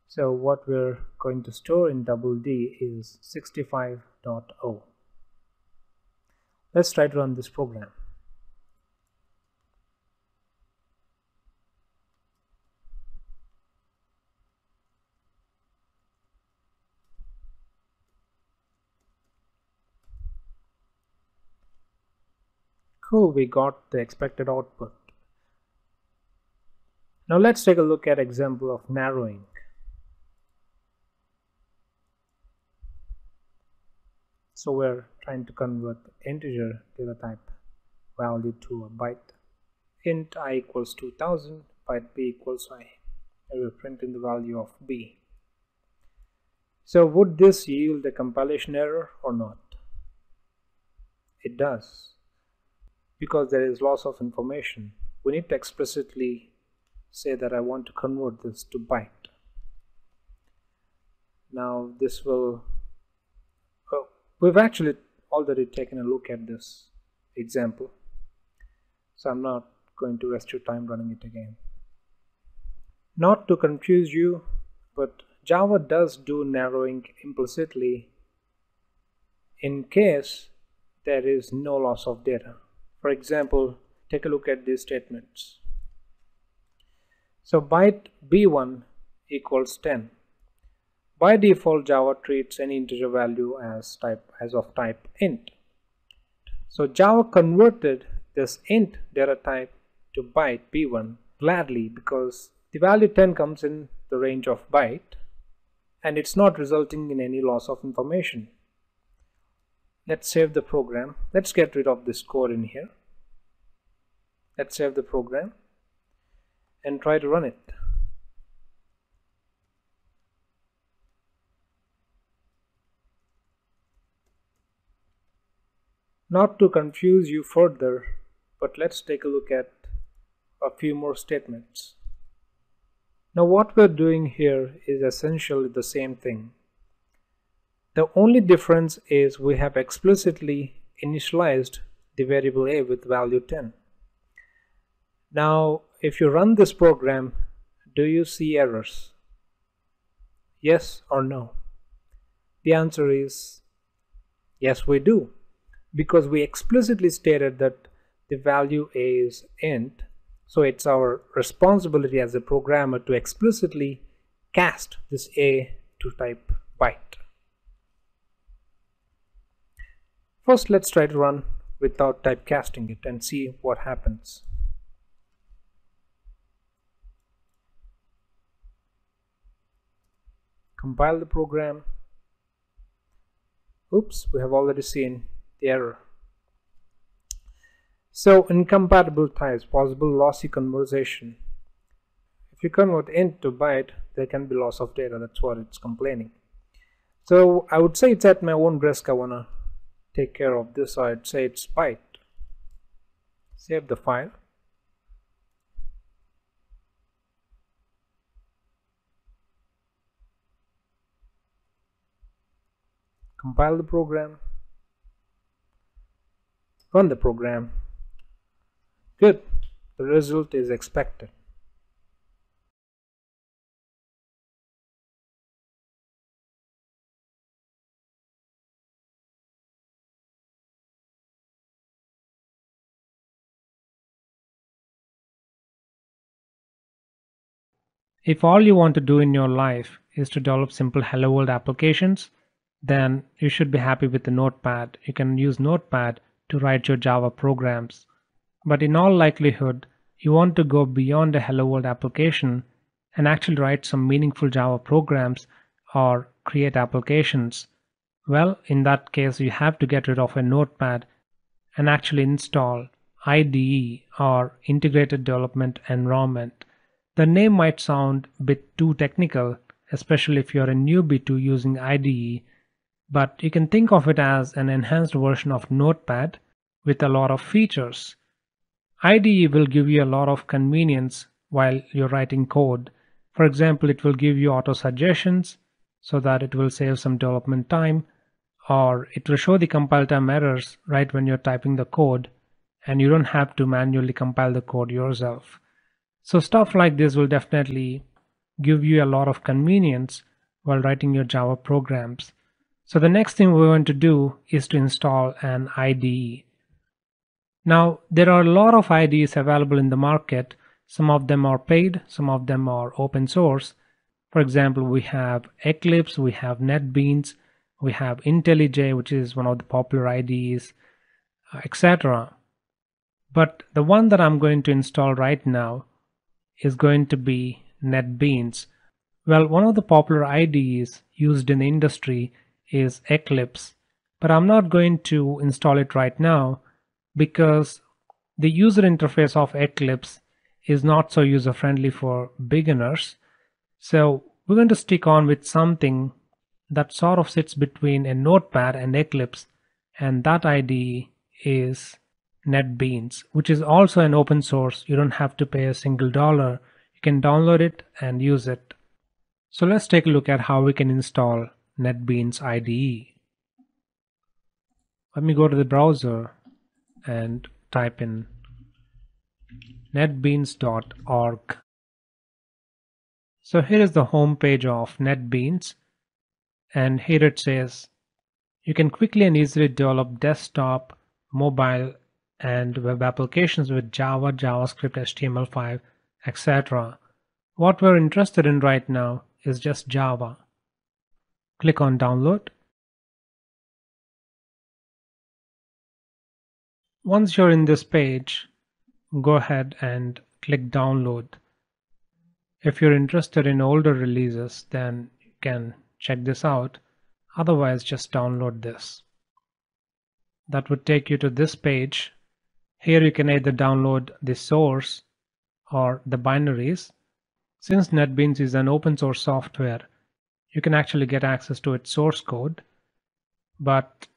So what we're going to store in double D is 65.0. Let's try to run this program. Cool, we got the expected output. Now let's take a look at example of narrowing. So we're trying to convert integer data type value to a byte. Int I equals 2000, byte b equals I. And we're printing the value of b. So would this yield a compilation error or not? It does. Because there is loss of information, we need to explicitly say that I want to convert this to byte. Now this will We've actually already taken a look at this example, so I'm not going to waste your time running it again. Not to confuse you, but Java does do narrowing implicitly in case there is no loss of data. For example, take a look at these statements. So byte B1 equals 10. By default, Java treats any integer value as of type int. So Java converted this int data type to byte B1 gladly because the value 10 comes in the range of byte and it's not resulting in any loss of information. Let's save the program. Let's get rid of this code in here. Let's save the program and try to run it. Not to confuse you further, but let's take a look at a few more statements. Now what we're doing here is essentially the same thing. The only difference is we have explicitly initialized the variable a with value 10. Now if you run this program, do you see errors? Yes or no? The answer is yes, we do, because we explicitly stated that the value a is int. So it's our responsibility as a programmer to explicitly cast this a to type byte. First, let's try to run without typecasting it and see what happens. Compile the program. Oops, we have already seen the error. So incompatible types, possible lossy conversation. If you convert int to byte, there can be loss of data. That's what it's complaining. So I would say it's at my own risk. I want to take care of this. So I'd say it's byte. Save the file. Compile the program. Run the program. Good. The result is expected. If all you want to do in your life is to develop simple Hello World applications, then you should be happy with the Notepad. You can use Notepad to write your Java programs. But in all likelihood, you want to go beyond a Hello World application and actually write some meaningful Java programs or create applications. Well, in that case, you have to get rid of a Notepad and actually install IDE or Integrated Development Environment. The name might sound a bit too technical, especially if you're a newbie to using IDE, but you can think of it as an enhanced version of Notepad with a lot of features. IDE will give you a lot of convenience while you're writing code. For example, it will give you auto suggestions so that it will save some development time, or it will show the compile time errors right when you're typing the code, and you don't have to manually compile the code yourself. So stuff like this will definitely give you a lot of convenience while writing your Java programs. So the next thing we're going to do is to install an IDE. Now, there are a lot of IDEs available in the market. Some of them are paid, some of them are open source. For example, we have Eclipse, we have NetBeans, we have IntelliJ, which is one of the popular IDEs, etc. But the one that I'm going to install right now is going to be NetBeans. Well, one of the popular IDEs used in the industry is Eclipse, but I'm not going to install it right now because the user interface of Eclipse is not so user-friendly for beginners. So we're going to stick on with something that sort of sits between a Notepad and Eclipse, and that IDE is NetBeans, which is also an open source. You don't have to pay a single dollar. You can download it and use it. So let's take a look at how we can install NetBeans IDE. Let me go to the browser and type in netbeans.org. So here is the home page of NetBeans, and here it says you can quickly and easily develop desktop, mobile, and web applications with Java, JavaScript, HTML5, etc. What we're interested in right now is just Java. Click on download. Once you're in this page, go ahead and click download. If you're interested in older releases, then you can check this out. Otherwise, just download this. That would take you to this page. Here you can either download the source or the binaries. Since NetBeans is an open source software, you can actually get access to its source code. But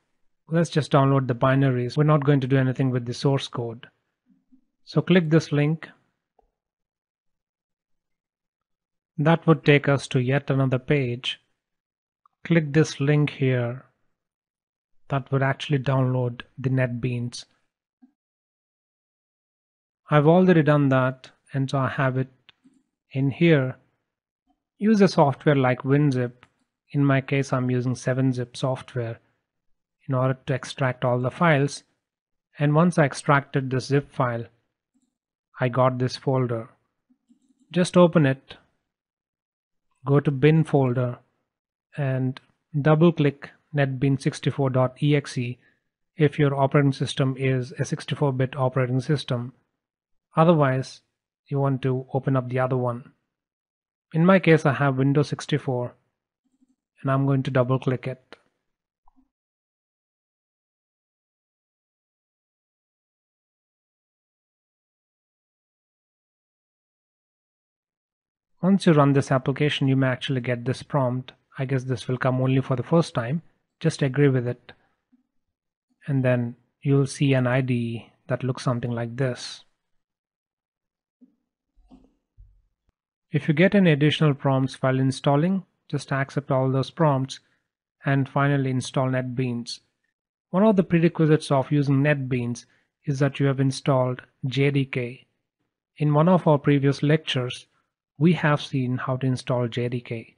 let's just download the binaries. We're not going to do anything with the source code. So click this link. That would take us to yet another page. Click this link here. That would actually download the NetBeans. I've already done that, and so I have it in here. Use a software like WinZip. In my case, I'm using 7-zip software in order to extract all the files. And once I extracted this zip file, I got this folder. Just open it, go to bin folder, and double click netbeans64.exe if your operating system is a 64-bit operating system. Otherwise, you want to open up the other one. In my case, I have Windows 64, and I'm going to double click it. Once you run this application, you may actually get this prompt. I guess this will come only for the first time. Just agree with it. And then you'll see an IDE that looks something like this. If you get any additional prompts while installing, just accept all those prompts and finally install NetBeans. One of the prerequisites of using NetBeans is that you have installed JDK. In one of our previous lectures, we have seen how to install JDK,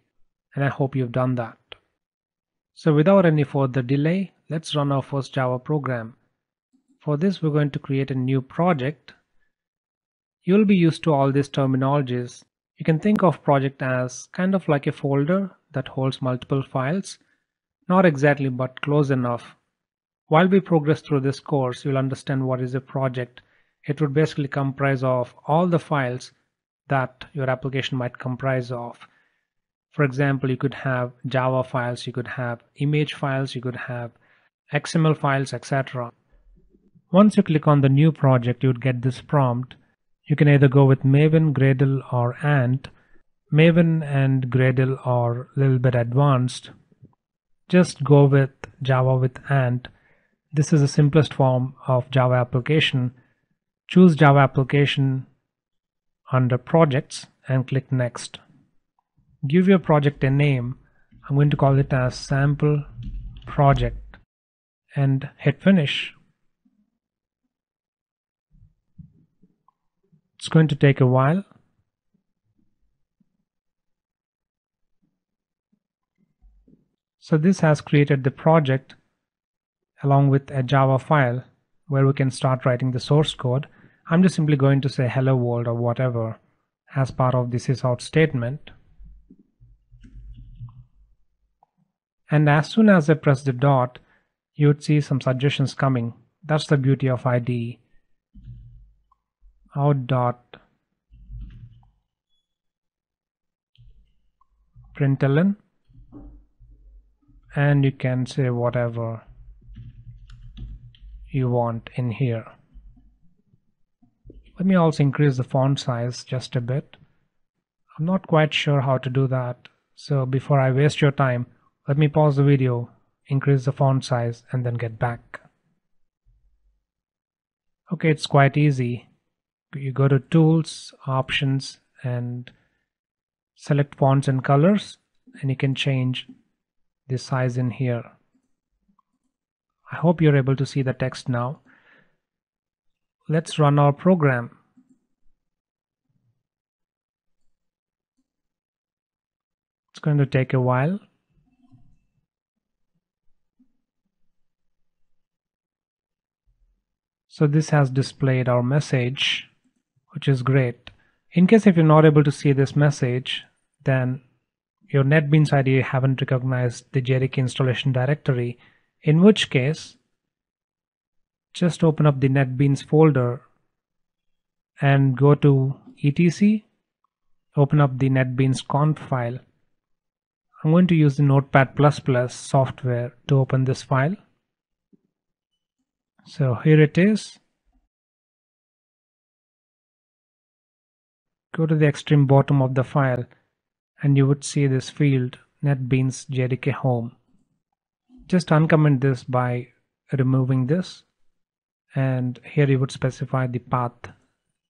and I hope you've done that. So without any further delay, let's run our first Java program. For this, we're going to create a new project. You'll be used to all these terminologies. You can think of project as kind of like a folder that holds multiple files. Not exactly, but close enough. While we progress through this course, you'll understand what is a project. It would basically comprise of all the files that your application might comprise of. For example, you could have Java files, you could have image files, you could have XML files, etc. Once you click on the new project, you would get this prompt. You can either go with Maven, Gradle, or Ant. Maven and Gradle are a little bit advanced. Just go with Java with Ant. This is the simplest form of Java application. Choose Java application under projects and click next. Give your project a name. I'm going to call it as sample project and hit finish. It's going to take a while. So this has created the project along with a Java file where we can start writing the source code. I'm just simply going to say hello world or whatever as part of this is out statement. And as soon as I press the dot, you would see some suggestions coming. That's the beauty of IDE. Out dot println, and you can say whatever you want in here. Let me also increase the font size just a bit. I'm not quite sure how to do that, so before I waste your time, let me pause the video, increase the font size, and then get back. Okay, it's quite easy. You go to Tools, Options, and select Fonts and Colors, and you can change the size in here. I hope you're able to see the text now. Let's run our program. It's going to take a while. So this has displayed our message, which is great. In case if you're not able to see this message, then your NetBeans IDE haven't recognized the JDK installation directory, in which case just open up the NetBeans folder and go to etc, open up the NetBeans conf file. I'm going to use the Notepad++ software to open this file. So here it is. Go to the extreme bottom of the file and you would see this field NetBeans JDK Home. Just uncomment this by removing this, and here you would specify the path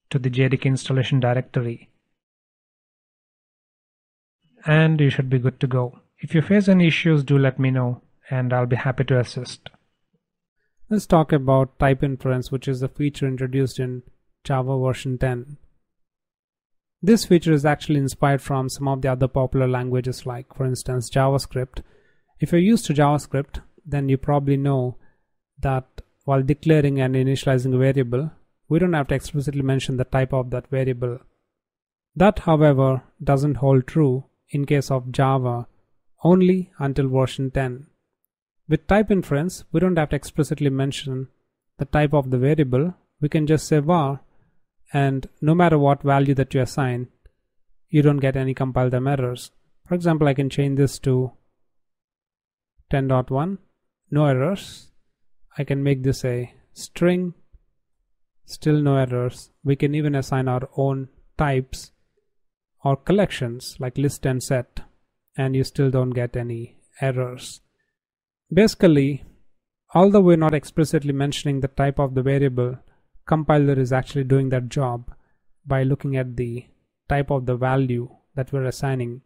to the JDK installation directory, and you should be good to go. If you face any issues, do let me know and I'll be happy to assist. Let's talk about type inference, which is a feature introduced in Java version 10. This feature is actually inspired from some of the other popular languages, like for instance JavaScript. If you're used to JavaScript, then you probably know that while declaring and initializing a variable, we don't have to explicitly mention the type of that variable. That, however, doesn't hold true in case of Java only until version 10. With type inference, we don't have to explicitly mention the type of the variable. We can just say var, and no matter what value that you assign, you don't get any compile time errors. For example, I can change this to 10.1, no errors. I can make this a string, still no errors. We can even assign our own types or collections like list and set, and you still don't get any errors. Basically, although we're not explicitly mentioning the type of the variable, compiler is actually doing that job by looking at the type of the value that we're assigning.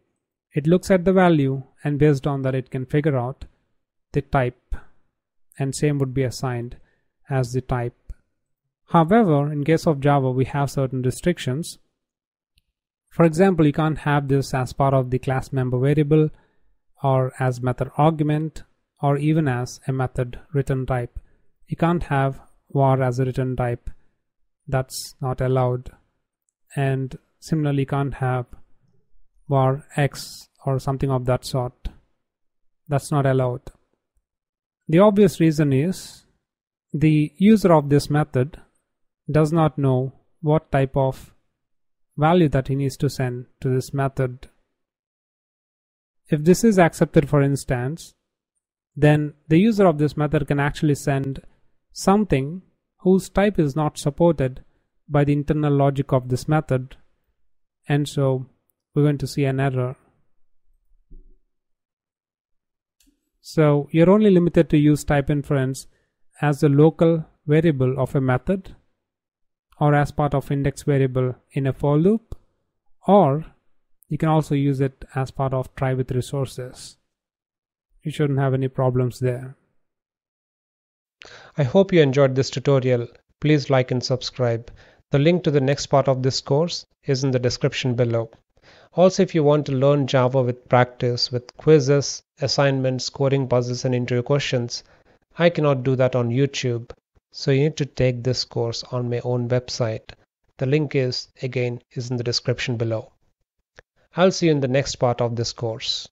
It looks at the value, and based on that it can figure out the type, and same would be assigned as the type. However, in case of Java, we have certain restrictions. For example, you can't have this as part of the class member variable, or as method argument, or even as a method return type. You can't have var as a return type. That's not allowed. And similarly, you can't have var x or something of that sort. That's not allowed. The obvious reason is the user of this method does not know what type of value that he needs to send to this method. If this is accepted, for instance, then the user of this method can actually send something whose type is not supported by the internal logic of this method, and so we're going to see an error. So you're only limited to use type inference as a local variable of a method, or as part of index variable in a for loop, or you can also use it as part of try with resources. You shouldn't have any problems there. I hope you enjoyed this tutorial. Please like and subscribe. The link to the next part of this course is in the description below. Also, if you want to learn Java with practice, with quizzes, assignments, coding puzzles and interview questions, I cannot do that on YouTube. So you need to take this course on my own website. The link is in the description below. I'll see you in the next part of this course.